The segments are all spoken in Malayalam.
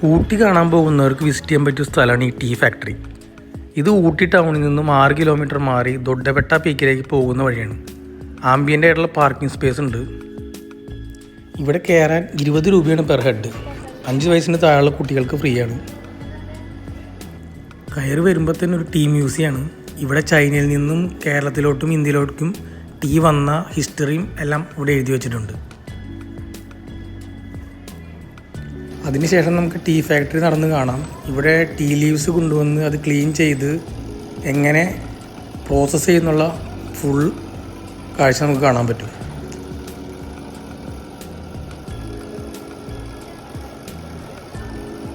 ഊട്ടി കാണാൻ പോകുന്നവർക്ക് വിസിറ്റ് ചെയ്യാൻ പറ്റിയ സ്ഥലമാണ് ഈ ടീ ഫാക്ടറി. ഇത് ഊട്ടി ടൗണിൽ നിന്നും 6 കിലോമീറ്റർ മാറി ദൊഡ്ഡപെട്ട പീക്കിലേക്ക് പോകുന്ന വഴിയാണ്. ആംബിയൻ്റ് ആയിട്ടുള്ള പാർക്കിംഗ് സ്പേസ് ഉണ്ട്. ഇവിടെ കയറാൻ 20 രൂപയാണ് പെർ ഹെഡ്. 5 വയസ്സിന് താഴെയുള്ള കുട്ടികൾക്ക് ഫ്രീ ആണ്. കയറി വരുമ്പോൾ തന്നെ ഒരു ടീ മ്യൂസിയമാണ്. ഇവിടെ ചൈനയിൽ നിന്നും കേരളത്തിലോട്ടും ഇന്ത്യയിലോട്ടും ടീ വന്ന ഹിസ്റ്ററിയും എല്ലാം ഇവിടെ എഴുതി വെച്ചിട്ടുണ്ട്. അതിനുശേഷം നമുക്ക് ടീ ഫാക്ടറി നടന്ന് കാണാം. ഇവിടെ ടീ ലീവ്സ് കൊണ്ടുവന്ന് അത് ക്ലീൻ ചെയ്ത് എങ്ങനെ പ്രോസസ്സ് ചെയ്യുന്നുള്ള ഫുൾ കാഴ്ച നമുക്ക് കാണാൻ പറ്റും.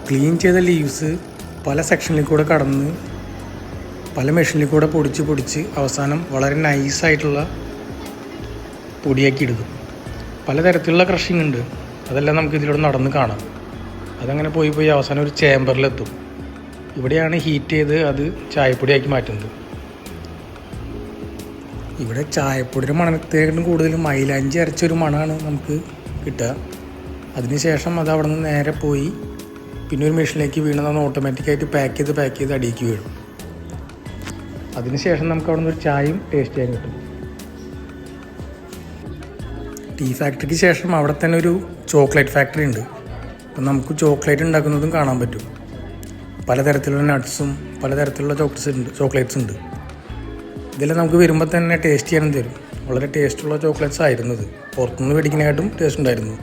ക്ലീൻ ചെയ്ത ലീവ്സ് പല സെക്ഷനിൽ കൂടെ കടന്ന് പല മെഷീനിൽ കൂടെ പൊടിച്ച് അവസാനം വളരെ നൈസായിട്ടുള്ള പൊടിയാക്കി എടുക്കും. പലതരത്തിലുള്ള ക്രഷിംഗ് ഉണ്ട്. അതെല്ലാം നമുക്ക് ഇതിലൂടെ നടന്ന് കാണാം. അതങ്ങനെ പോയി അവസാനം ഒരു ചേമ്പറിലെത്തും. ഇവിടെയാണ് ഹീറ്റ് ചെയ്ത് അത് ചായപ്പൊടിയാക്കി മാറ്റുന്നത്. ഇവിടെ ചായപ്പൊടിയുടെ മണത്തേക്കാളും കൂടുതലും മൈലാഞ്ചി അരച്ചൊരു മണമാണ് നമുക്ക് കിട്ടുക. അതിനുശേഷം അത് അവിടെ നിന്ന് നേരെ പോയി പിന്നെ ഒരു മെഷീനിലേക്ക് വീണതാണ് ഓട്ടോമാറ്റിക്കായിട്ട് പാക്ക് ചെയ്ത് അടിയിലേക്ക് വീഴും. അതിനുശേഷം നമുക്ക് അവിടെ നിന്ന് ഒരു ചായയും ടേസ്റ്റ് ചെയ്യാൻ കിട്ടും. ടീ ഫാക്ടറിക്ക് ശേഷം അവിടെ തന്നെ ഒരു ചോക്ലേറ്റ് ഫാക്ടറി ഉണ്ട്. അപ്പം നമുക്ക് ചോക്ലേറ്റ് ഉണ്ടാക്കുന്നതും കാണാൻ പറ്റും. പലതരത്തിലുള്ള നട്ട്സും പലതരത്തിലുള്ള ചോക്ലേറ്റ്സ് ഉണ്ട്. ഇതെല്ലാം നമുക്ക് വരുമ്പോൾ തന്നെ ടേസ്റ്റ് ചെയ്യാനും തരും. വളരെ ടേസ്റ്റുള്ള ചോക്ലേറ്റ്സ് ആയിരുന്നത്. പുറത്തുനിന്ന് മേടിക്കുന്നതിനായിട്ടും ടേസ്റ്റ് ഉണ്ടായിരുന്നു.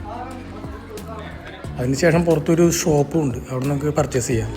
അതിനുശേഷം പുറത്തൊരു ഷോപ്പും ഉണ്ട്. അവിടെ നമുക്ക് പർച്ചേസ് ചെയ്യാം.